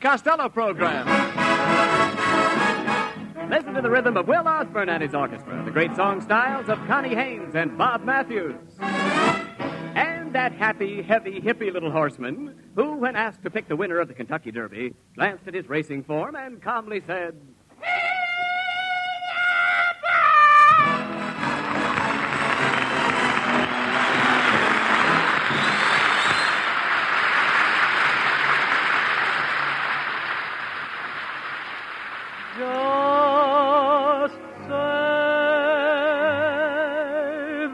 and Costello program. Listen to the rhythm of Will Osborne and his orchestra, the great song styles of Connie Haynes and Bob Matthews. And that happy, heavy, hippie little horseman who, when asked to pick the winner of the Kentucky Derby, glanced at his racing form and calmly said, Just say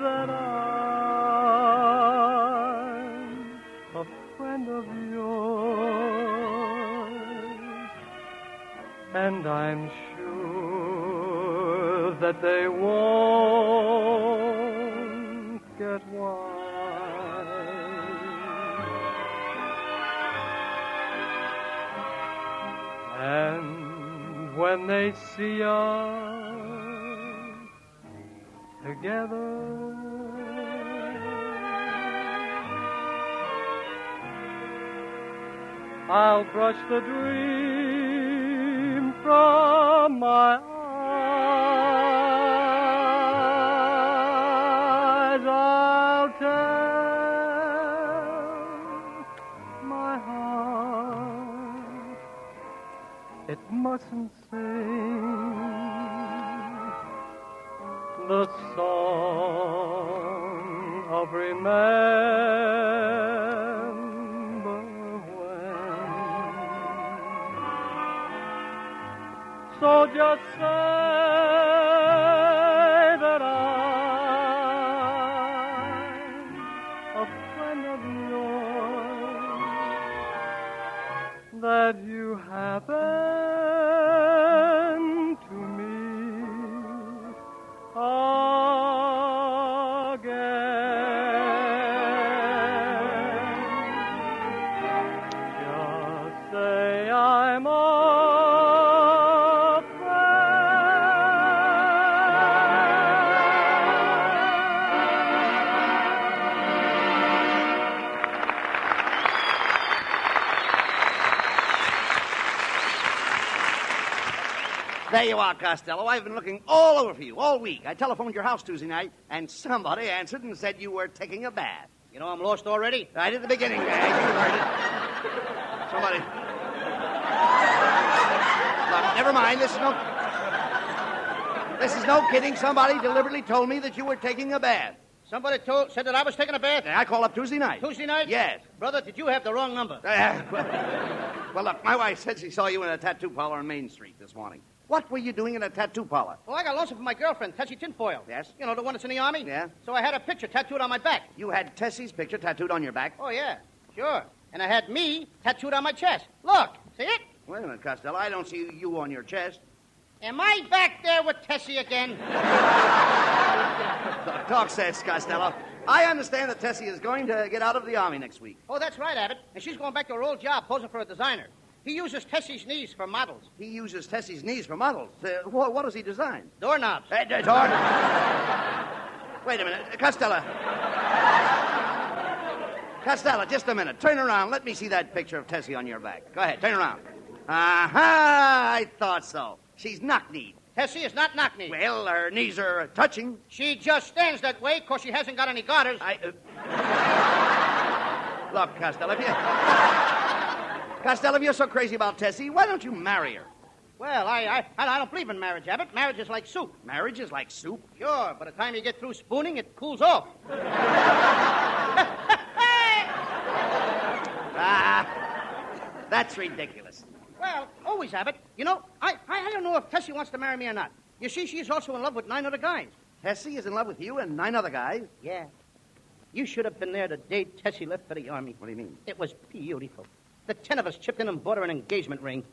that I'm a friend of yours, and I'm sure that they won't get wise. And when they see us together, I'll brush the dream from my eyes. I'll tell my heart it mustn't sing the song of remember when. So just say that I'm a friend of yours, that you happen to meet again. Just say I'm a There you are, Costello. I've been looking all over for you all week. I telephoned your house Tuesday night, and somebody answered and said you were taking a bath. You know I'm lost already? Right at the beginning, man. You heard it. Somebody. Look, never mind. This is no kidding. Somebody deliberately told me that you were taking a bath. Somebody said that I was taking a bath? I called up Tuesday night. Tuesday night? Yes. Brother, did you have the wrong number? Well, look, my wife said she saw you in a tattoo parlor on Main Street this morning. What were you doing in a tattoo parlor? Well, I got lonesome for my girlfriend, Tessie Tinfoil. Yes? You know, the one that's in the Army? Yeah. So I had her picture tattooed on my back. You had Tessie's picture tattooed on your back? Oh, yeah, sure. And I had me tattooed on my chest. Look, see it? Wait a minute, Costello. I don't see you on your chest. Am I back there with Tessie again? Talk sense, Costello. I understand that Tessie is going to get out of the Army next week. Oh, that's right, Abbott. And she's going back to her old job posing for a designer. He uses Tessie's knees for models. He uses Tessie's knees for models. What does he design? Doorknobs. Wait a minute. Costello. Costello, just a minute. Turn around. Let me see that picture of Tessie on your back. Go ahead. Turn around. Aha! I thought so. She's knock-kneed. Tessie is not knock-kneed. Well, her knees are touching. She just stands that way because she hasn't got any garters. Look, Costello, if you're so crazy about Tessie, why don't you marry her? Well, I don't believe in marriage, Abbott. Marriage is like soup. Marriage is like soup? Sure. By the time you get through spooning, it cools off. That's ridiculous. Well, always, Abbott. You know, I don't know if Tessie wants to marry me or not. You see, she's also in love with 9 other guys. Tessie is in love with you and 9 other guys? Yeah. You should have been there the day Tessie left for the Army. What do you mean? It was beautiful. The 10 of us chipped in and bought her an engagement ring.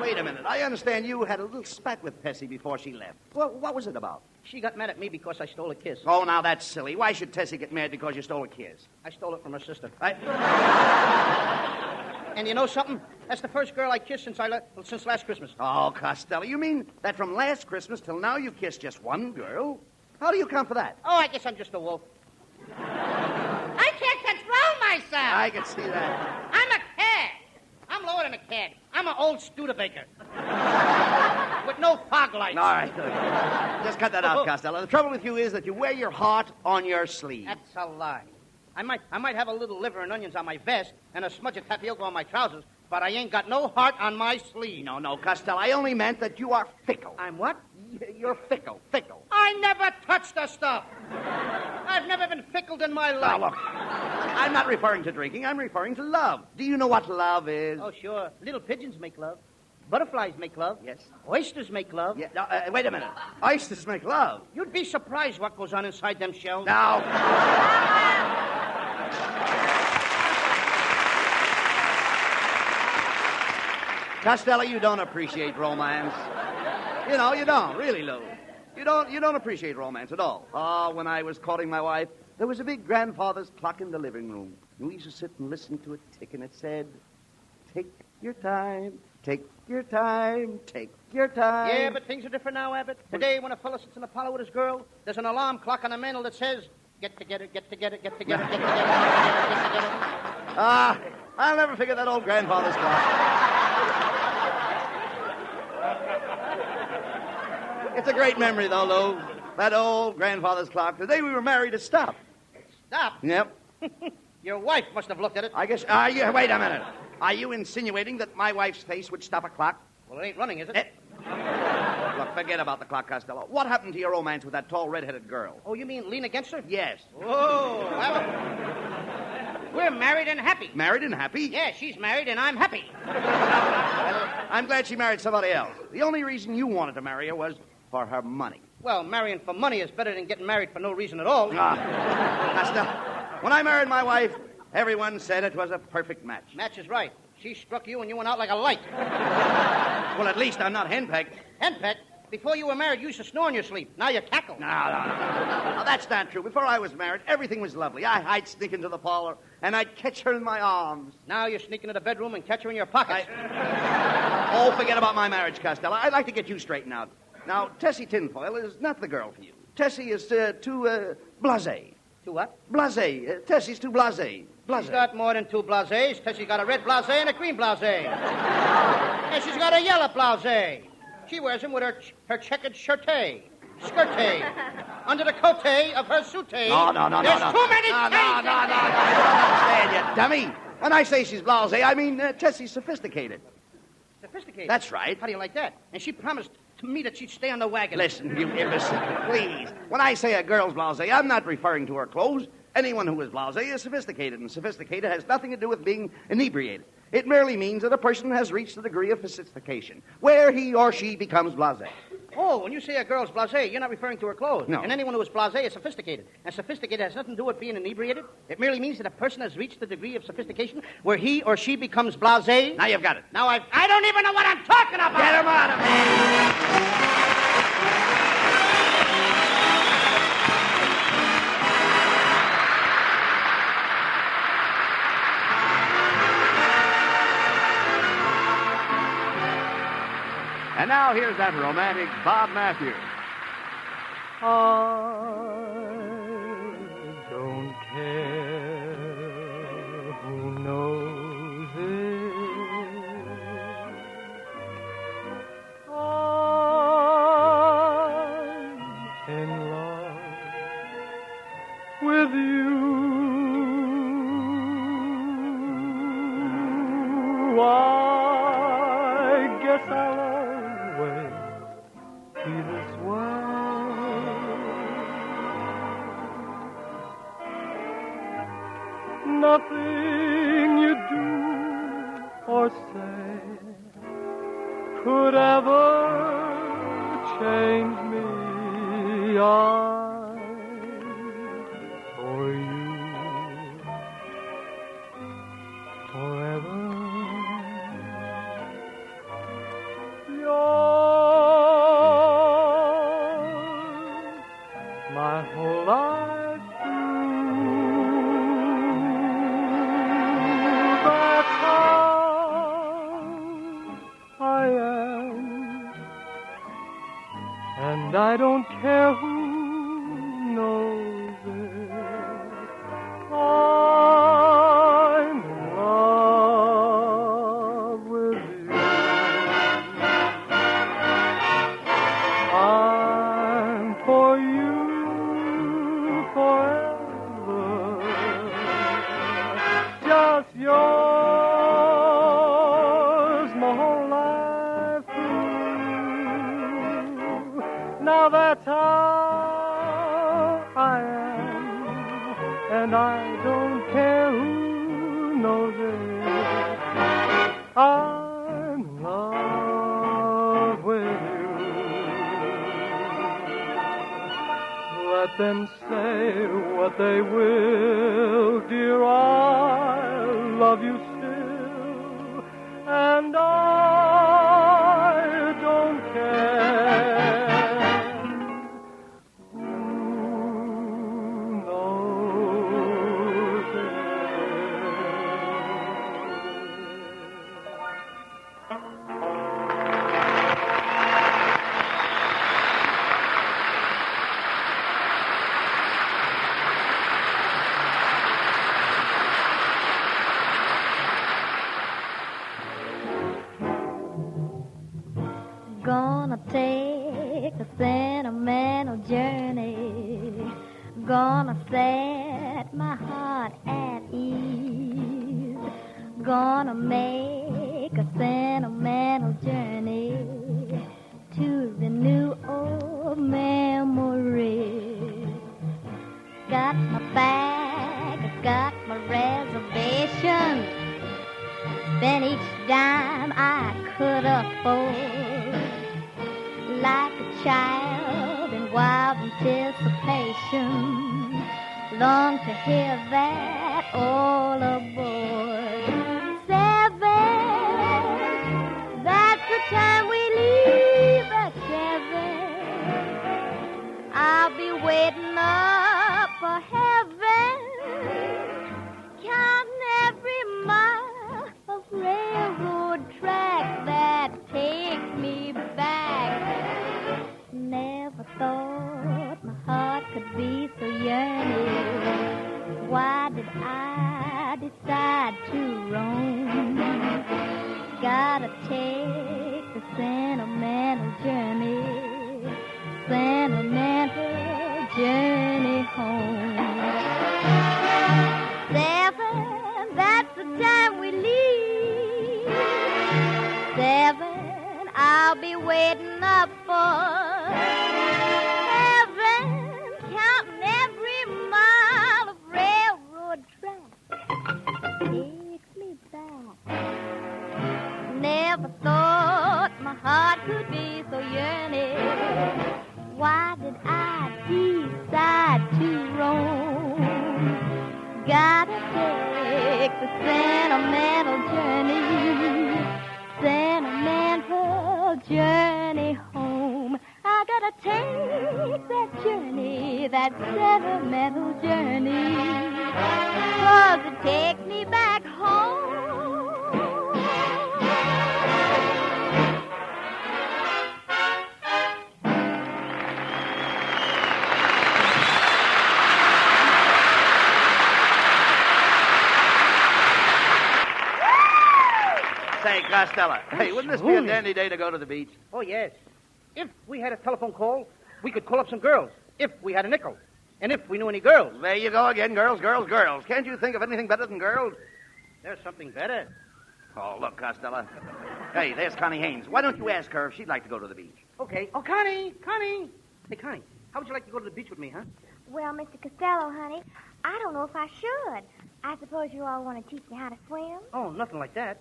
Wait a minute. I understand you had a little spat with Tessie before she left. Well, what was it about? She got mad at me because I stole a kiss. Oh, now that's silly. Why should Tessie get mad because you stole a kiss? I stole it from her sister. And you know something? That's the first girl I kissed since last Christmas. Oh, Costello, you mean that from last Christmas till now you've kissed just one girl? How do you account for that? Oh, I guess I'm just a wolf. I can't control myself. I can see that. I'm a cat. cad. I'm an old Studebaker. With no fog lights. All right. Just cut that out, Costello. The trouble with you is that you wear your heart on your sleeve. That's a lie. I might have a little liver and onions on my vest and a smudge of tapioca on my trousers, but I ain't got no heart on my sleeve. No, Costello. I only meant that you are fickle. I'm what? You're fickle. I never touched the stuff. I've never been fickled in my life. Now, look. I'm not referring to drinking. I'm referring to love. Do you know what love is? Oh, sure. Little pigeons make love. Butterflies make love. Yes. Oysters make love. Yeah. No, wait a minute. Oysters make love. You'd be surprised what goes on inside them shells. Now. Costello, you don't appreciate romance. You don't, really, Lou. You don't appreciate romance at all. Oh, when I was courting my wife, there was a big grandfather's clock in the living room. We used to sit and listen to it tick, and it said, "Take your time, take your time, take your time." Yeah, but things are different now, Abbott. Today, when a fellow sits in a parlor with his girl, there's an alarm clock on the mantel that says, "Get together, get together, get together, get together, get together." I'll never forget that old grandfather's clock. It's a great memory, though, Lou. That old grandfather's clock. The day we were married, it stopped. Stop. Yep. Your wife must have looked at it. I guess. Wait a minute. Are you insinuating that my wife's face would stop a clock? Well, it ain't running, is it? Look, forget about the clock, Costello. What happened to your romance with that tall, red-headed girl? Oh, you mean lean against her? Yes. Oh, well, we're married and happy. Married and happy? Yeah, she's married and I'm happy. I'm glad she married somebody else. The only reason you wanted to marry her was for her money. Well, marrying for money is better than getting married for no reason at all. Costello, when I married my wife, everyone said it was a perfect match. Match is right. She struck you and you went out like a light. Well, at least I'm not henpecked. Henpecked? Before you were married, you used to snore in your sleep. Now you cackle. No, that's not true. Before I was married, everything was lovely. I'd sneak into the parlor, and I'd catch her in my arms. Now you're sneaking into the bedroom and catch her in your pockets. Oh, forget about my marriage, Costello. I'd like to get you straightened out. Now, Tessie Tinfoil is not the girl for you. Tessie is too blasé. Too what? Blasé. Tessie's too blasé. Blasé. She's got more than two blasés. Tessie's got a red blasé and a green blasé. And she's got a yellow blasé. She wears them with her checkered skirtay, under the cote of her soutane. No. There's too many No. things. You don't understand, you dummy. When I say she's blasé, I mean Tessie's sophisticated. Sophisticated? That's right. How do you like that? And she promised to me that she'd stay on the wagon. Listen, you imbecile, please. When I say a girl's blasé, I'm not referring to her clothes. Anyone who is blasé is sophisticated, and sophisticated has nothing to do with being inebriated. It merely means that a person has reached a degree of sophistication, where he or she becomes blasé. Oh, when you say a girl's blasé, you're not referring to her clothes. No. And anyone who is blasé is sophisticated. And sophisticated has nothing to do with being inebriated. It merely means that a person has reached the degree of sophistication where he or she becomes blasé. Now you've got it. Now I don't even know what I'm talking about. Get him out of here. And now here's that romantic Bob Matthews. I don't care who knows it. I'm in love with you. I guess I'll always be this way. Nothing you do or say could ever change me. I'm for you forever. Yours, my whole life through. That's how I am, and I don't care who knows it. I'm in love with you. Now that's how I am, and I don't care who knows it. I'm in love with you. Let them say what they will, dear, I love you still, and I don't care who knows it. Gonna take a sentimental journey. Gonna set my heart at ease. Gonna make a sentimental journey to the new old memory. Got my bag, I got my reservation. Spent each dime I could afford. Like a child in wild anticipation, long to hear that all aboard. 7, that's the time we leave at 7. I'll be waiting up for heaven, counting every mile of railroad track that takes me back. Never thought my heart could be so yearning. Why did I decide to roam? Gotta take the sentimental journey home. 7, that's the time we leave. 7, I'll be waiting up for heaven, counting every mile of railroad track. Takes me back. Never thought my heart could be so yearning. Why did I decide to roam? Gotta take the sentimental journey home. I gotta take that journey, that sentimental journey, 'cause it takes me back home. Say, Costello, hey, wouldn't this be a dandy day to go to the beach? Oh, yes. If we had a telephone call, we could call up some girls. If we had a nickel. And if we knew any girls. There you go again, girls, girls, girls. Can't you think of anything better than girls? There's something better. Oh, look, Costello. Hey, there's Connie Haynes. Why don't you ask her if she'd like to go to the beach? Okay. Oh, Connie. Hey, Connie, how would you like to go to the beach with me, huh? Well, Mr. Costello, honey, I don't know if I should. I suppose you all want to teach me how to swim? Oh, nothing like that.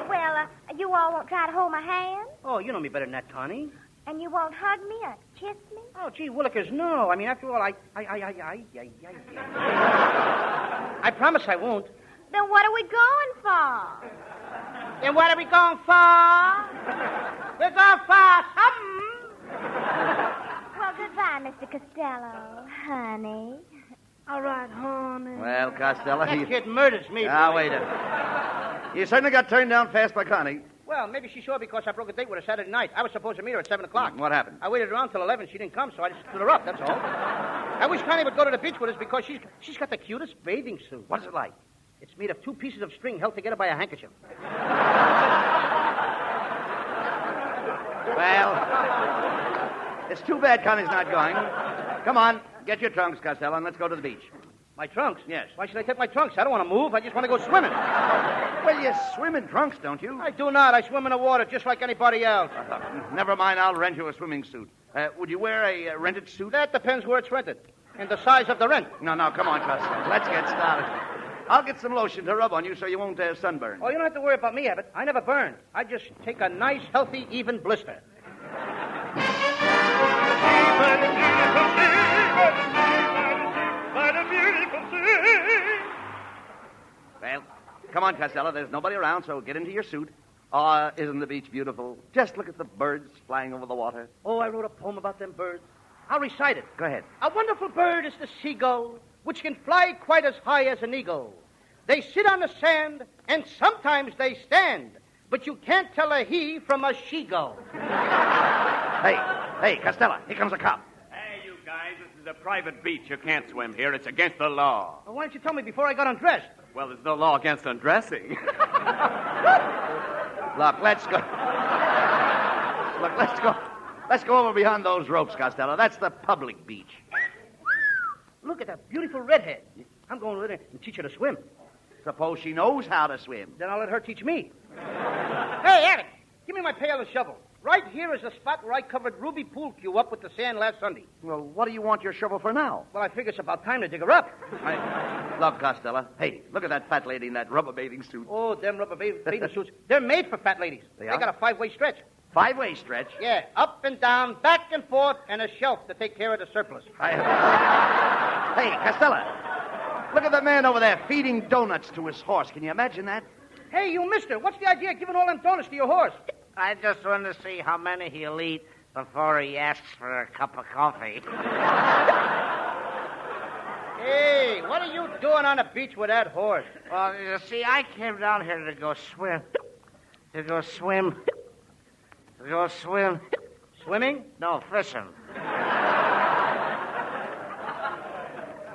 Well, you all won't try to hold my hand? Oh, you know me better than that, Connie. And you won't hug me or kiss me? Oh, gee, Willikers, no. I mean, after all, I promise I won't. Then what are we going for? Then what are we going for? We're going for something. Well, goodbye, Mr. Costello, honey. All right, honey. Well, Costello, That kid murders me. Now, wait a minute. You certainly got turned down fast by Connie. Well, maybe she's sure because I broke a date with her Saturday night. I was supposed to meet her at 7 o'clock. What happened? I waited around till 11. She didn't come, so I just stood her up, that's all. I wish Connie would go to the beach with us because she's got the cutest bathing suit. What's it like? It's made of 2 pieces of string held together by a handkerchief. Well, it's too bad Connie's not going. Come on, get your trunks, Costello, and let's go to the beach. My trunks? Yes. Why should I take my trunks? I don't want to move. I just want to go swimming. Well, you swim in trunks, don't you? I do not. I swim in the water just like anybody else. Never mind, I'll rent you a swimming suit. Would you wear a rented suit? That depends where it's rented and the size of the rent. No, come on, Costello. Let's get started. I'll get some lotion to rub on you so you won't sunburn. Oh, you don't have to worry about me, Abbott. I never burn. I just take a nice, healthy, even blister. Well, come on, Costello. There's nobody around, so get into your suit. Isn't the beach beautiful? Just look at the birds flying over the water. Oh, I wrote a poem about them birds. I'll recite it. Go ahead. A wonderful bird is the seagull, which can fly quite as high as an eagle. They sit on the sand, and sometimes they stand, but you can't tell a he from a she-gull. Hey, Costello, here comes a cop. Hey, you guys, this is a private beach. You can't swim here. It's against the law. Well, why didn't you tell me before I got undressed? Well, there's no law against undressing. Look, let's go. Let's go over behind those ropes, Costello. That's the public beach. Look at that beautiful redhead. I'm going with her and teach her to swim. Suppose she knows how to swim. Then I'll let her teach me. Hey, Abbott, give me my pail and shovel. Right here is the spot where I covered Ruby Pool Cue up with the sand last Sunday. Well, what do you want your shovel for now? Well, I figure it's about time to dig her up. Look, Costello. Hey, look at that fat lady in that rubber bathing suit. Oh, them rubber bathing suits. They're made for fat ladies. They They are? got a 5-way stretch. 5-way stretch? Yeah, up and down, back and forth, and a shelf to take care of the surplus. Hey, Costello. Look at the man over there feeding donuts to his horse. Can you imagine that? Hey, you mister, what's the idea of giving all them donuts to your horse? I just want to see how many he'll eat before he asks for a cup of coffee. Hey, what are you doing on the beach with that horse? Well, you see, I came down here to go swim. Swimming? No, fishing.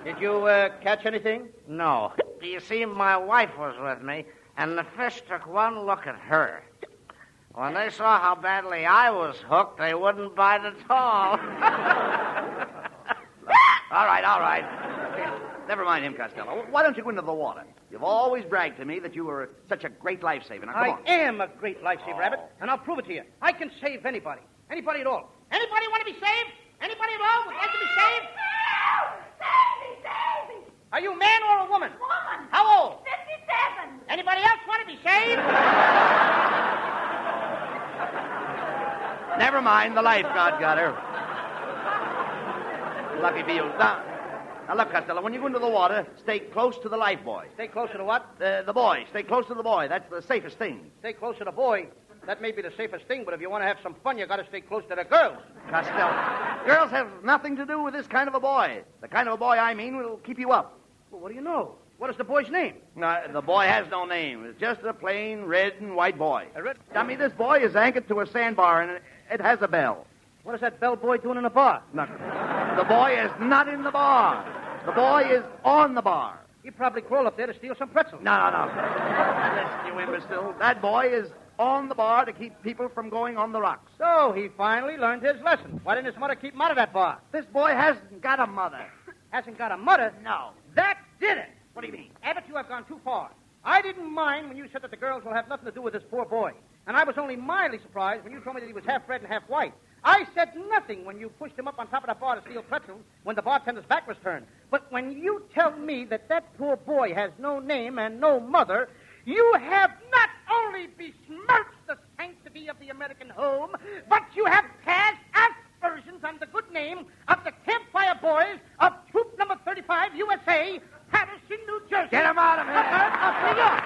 Did you catch anything? No. You see, my wife was with me, and the fish took one look at her. When they saw how badly I was hooked, they wouldn't bite at all. All right. Never mind him, Costello. Why don't you go into the water? You've always bragged to me that you were such a great lifesaver. Now, come on. I am a great lifesaver, Abbott, and I'll prove it to you. I can save anybody. Anybody at all. Anybody want to be saved? Anybody at all would like to be saved? Save me! Are you a man or a woman? Woman! How old? 57! Anybody else want to be saved? Never mind. The lifeguard got her. Lucky for you. Now, look, Costello, when you go into the water, stay close to the life boy. Stay close to the what? The boy. Stay close to the boy. That's the safest thing. Stay close to the boy. That may be the safest thing, but if you want to have some fun, you got to stay close to the girls. Costello, girls have nothing to do with this kind of a boy. The kind of a boy I mean will keep you up. Well, what do you know? What is the boy's name? No, the boy has no name. It's just a plain red and white boy. A red- I mean, this boy is anchored to a sandbar, and it has a bell. What is that bellboy doing in a bar? No, the boy is not in the bar. The boy is on the bar. He probably crawled up there to steal some pretzels. No. Listen, you imbecile. That boy is on the bar to keep people from going on the rocks. So he finally learned his lesson. Why didn't his mother keep him out of that bar? This boy hasn't got a mother. Hasn't got a mother? No. That did it. What do you mean? Abbott, you have gone too far. I didn't mind when you said that the girls will have nothing to do with this poor boy. And I was only mildly surprised when you told me that he was half red and half white. I said nothing when you pushed him up on top of the bar to steal pretzels when the bartender's back was turned. But when you tell me that that poor boy has no name and no mother, you have not only besmirched the sanctity of the American home, but you have cast aspersions on the good name of the Campfire Boys of Troop Number 35, USA, Patterson, New Jersey. Get him out of here. Of New York.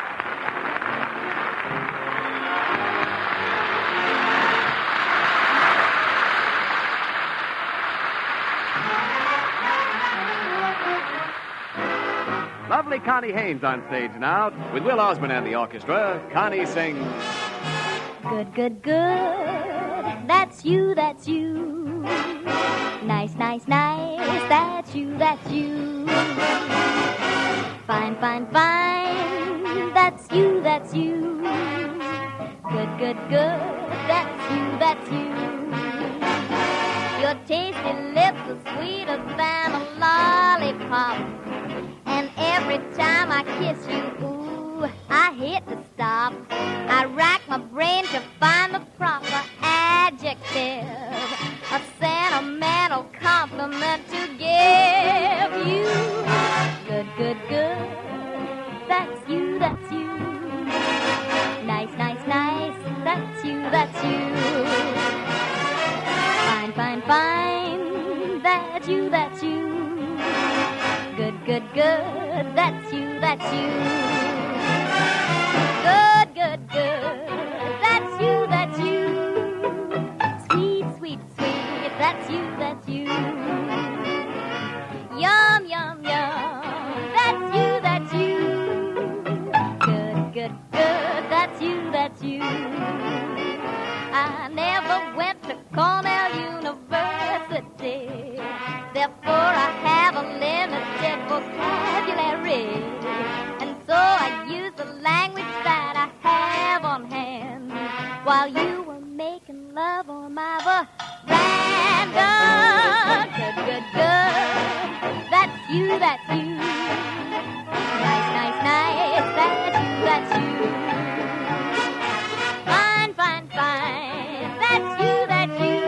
Lovely Connie Haynes on stage now. With Will Osborne and the orchestra, Connie sings... Good, good, good. That's you, that's you. Nice, nice, nice. That's you, that's you. Fine, fine, fine. That's you, that's you. Good, good, good. That's you, that's you. Your tasty lips are sweeter than a lollipop. Every time I kiss you, ooh, I hate to stop. I rack my brain to find the proper adjective, a sentimental compliment to give you. Good, good, good. That's you, that's you. Nice, nice, nice. That's you, that's you. Fine, fine, fine. That's you, that's you. Good, good, good. That's you, that's you. Good, good, good. That's you, that's you. Sweet, sweet, sweet. That's you, that's you. Yum, yum, yum. That's you, that's you. Good, good, good. That's you, that's you. I never went to Cornell University. Therefore, I have a limited vocabulary. And so I use the language that I have on hand while you were making love on my veranda. Good, good, good. That's you, that's you. Nice, nice, nice. That's you, that's you. Fine, fine, fine. That's you, that's you.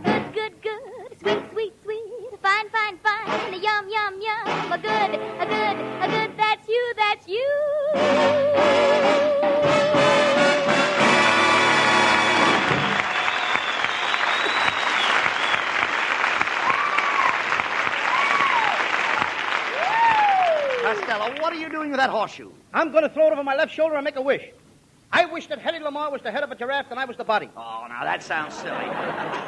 Good, good, good. Sweet, sweet, sweet. Fine, fine, fine. Yum, yum, yum. A good, a good, a good. That's you, that's you. Costello, what are you doing with that horseshoe? I'm going to throw it over my left shoulder and make a wish. I wish that Hetty Lamar was the head of a giraffe and I was the body. Oh, now that sounds silly.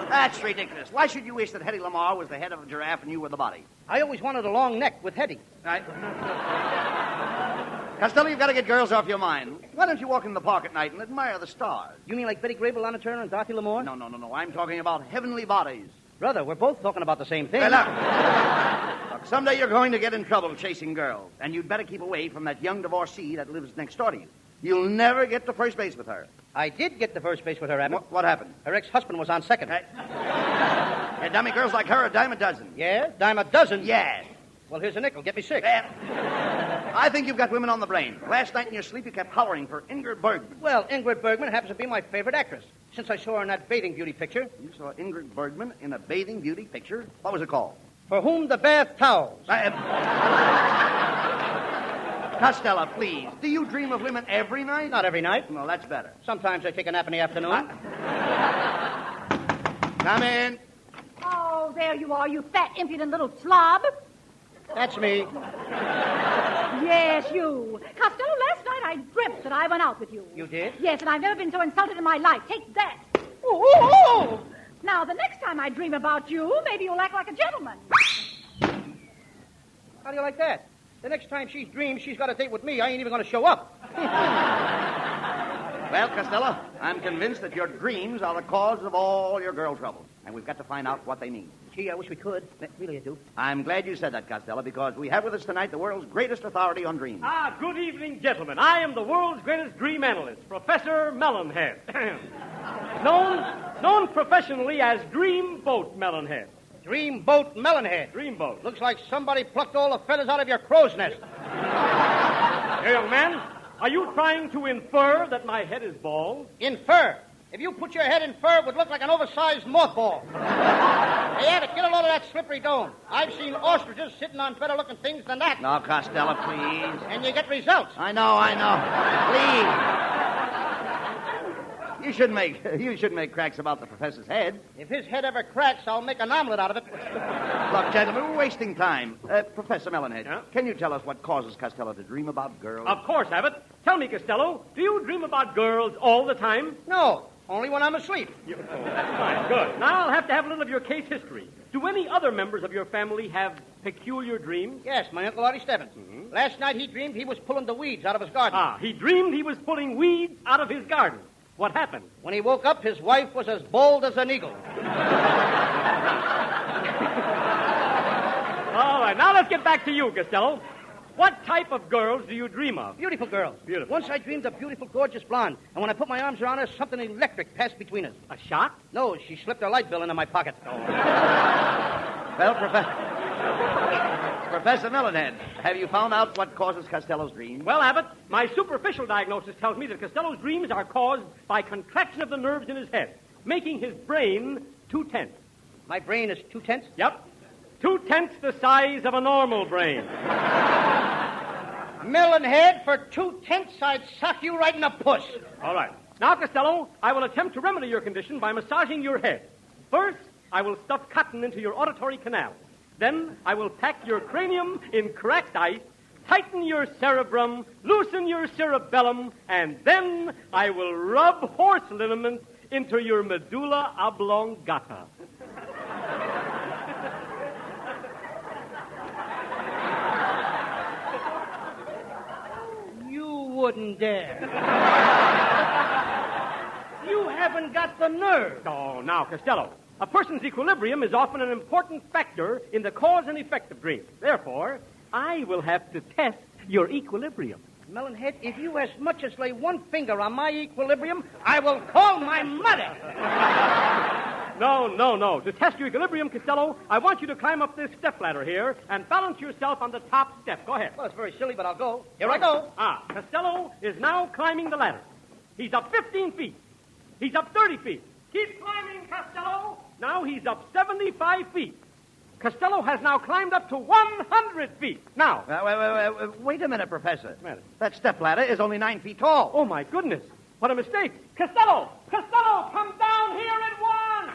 That's ridiculous. Why should you wish that Hetty Lamar was the head of a giraffe and you were the body? I always wanted a long neck with Hetty. Right. Costello, you've got to get girls off your mind. Why don't you walk in the park at night and admire the stars? You mean like Betty Grable, Lana Turner, and Dorothy L'Amour? No. I'm talking about heavenly bodies. Brother, we're both talking about the same thing. Hey, look, someday you're going to get in trouble chasing girls, and you'd better keep away from that young divorcee that lives next door to you. You'll never get to first base with her. I did get to first base with her, Abbott. What happened? Her ex-husband was on second. Yeah, dummy, girls like her a dime a dozen. Yeah? Dime a dozen? Yes. Well, here's a nickel. Get me six. I think you've got women on the brain. Last night in your sleep, you kept hollering for Ingrid Bergman. Well, Ingrid Bergman happens to be my favorite actress. Since I saw her in that bathing beauty picture. You saw Ingrid Bergman in a bathing beauty picture? What was it called? For Whom the Bath Towels. Costello, please. Do you dream of women every night? Not every night. Well, that's better. Sometimes I take a nap in the afternoon. Come in. Oh, there you are, you fat, impudent little slob. That's me. Yes, you. Costello, last night I dreamt that I went out with you. You did? Yes, and I've never been so insulted in my life. Take that. Ooh, ooh, ooh. Now, the next time I dream about you, maybe you'll act like a gentleman. How do you like that? The next time she dreams she's got a date with me, I ain't even going to show up. Well, Costello, I'm convinced that your dreams are the cause of all your girl trouble, and we've got to find out what they mean. Gee, I wish we could. Really, I do. I'm glad you said that, Costello, because we have with us tonight the world's greatest authority on dreams. Good evening, gentlemen. I am the world's greatest dream analyst, Professor Melonhead. known professionally as Dreamboat Melonhead. Dreamboat Melonhead. Dreamboat. Looks like somebody plucked all the feathers out of your crow's nest. Hey, young man, are you trying to infer that my head is bald? Infer? If you put your head in fur, it would look like an oversized mothball. Hey, Abbott, get a load of that slippery dome. I've seen ostriches sitting on better-looking things than that. No, Costello, please. And you get results. I know. Please. You shouldn't make cracks about the professor's head. If his head ever cracks, I'll make an omelet out of it. Look, gentlemen, we're wasting time. Professor Melonhead, can you tell us what causes Costello to dream about girls? Of course, Abbott. Tell me, Costello, do you dream about girls all the time? No, only when I'm asleep. That's fine, good. Now I'll have to have a little of your case history. Do any other members of your family have peculiar dreams? Yes, my Uncle Artie Stebbins. Mm-hmm. Last night he dreamed he was pulling the weeds out of his garden. He dreamed he was pulling weeds out of his garden. What happened? When he woke up, his wife was as bold as an eagle. All right, now let's get back to you, Costello. What type of girls do you dream of? Beautiful girls. Beautiful. Once I dreamed of beautiful, gorgeous blonde, and when I put my arms around her, something electric passed between us. A shot? No, she slipped her light bill into my pocket. Well, Professor... Professor Melonhead, have you found out what causes Costello's dreams? Well, Abbott, my superficial diagnosis tells me that Costello's dreams are caused by contraction of the nerves in his head, making his brain too tense. My brain is 2 tenths? Yep. 2 tenths the size of a normal brain. Melonhead, for 2 tenths, I'd sock you right in the puss. All right. Now, Costello, I will attempt to remedy your condition by massaging your head. First, I will stuff cotton into your auditory canal. Then, I will pack your cranium in cracked ice, tighten your cerebrum, loosen your cerebellum, and then I will rub horse liniment into your medulla oblongata. You wouldn't dare. You haven't got the nerve. Oh, now, Costello, a person's equilibrium is often an important factor in the cause and effect of dreams. Therefore, I will have to test your equilibrium. Melonhead, if you as much as lay one finger on my equilibrium, I will call my mother. No. To test your equilibrium, Costello, I want you to climb up this stepladder here and balance yourself on the top step. Go ahead. Well, it's very silly, but I'll go. Here I go. Costello is now climbing the ladder. He's up 15 feet. He's up 30 feet. Keep climbing, Costello. Now he's up 75 feet. Costello has now climbed up to 100 feet. Now. Wait a minute, Professor. Matter? That stepladder is only 9 feet tall. Oh, my goodness. What a mistake. Costello, come down here at once.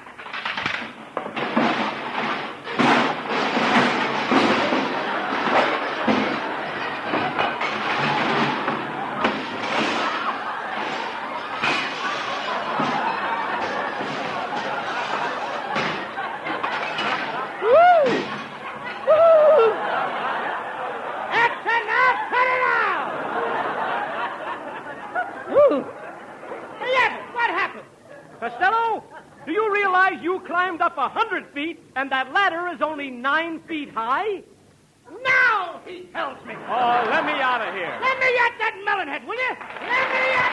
Costello, do you realize you climbed up 100 feet and that ladder is only 9 feet high? Now, he tells me. Oh, let me out of here. Let me at that melonhead, will you? Let me at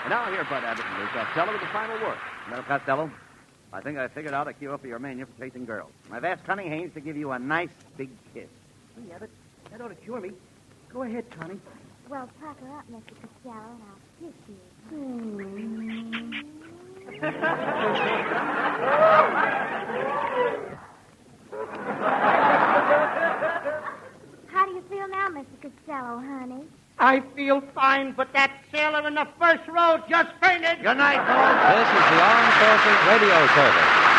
And now here, Bud Abbott and Lou Costello with the final word. Well, Costello, I think I figured out a cure for your mania for chasing girls. I've asked Connie Haynes to give you a nice big kiss. Hey, Abbott, that ought to cure me. Go ahead, Connie. Well, pucker up, Mr. Costello, and I'll kiss you. How do you feel now, Mr. Costello, honey? I feel fine, but that sailor in the first row just fainted. Good night, folks. This is the Armed Forces Radio Service.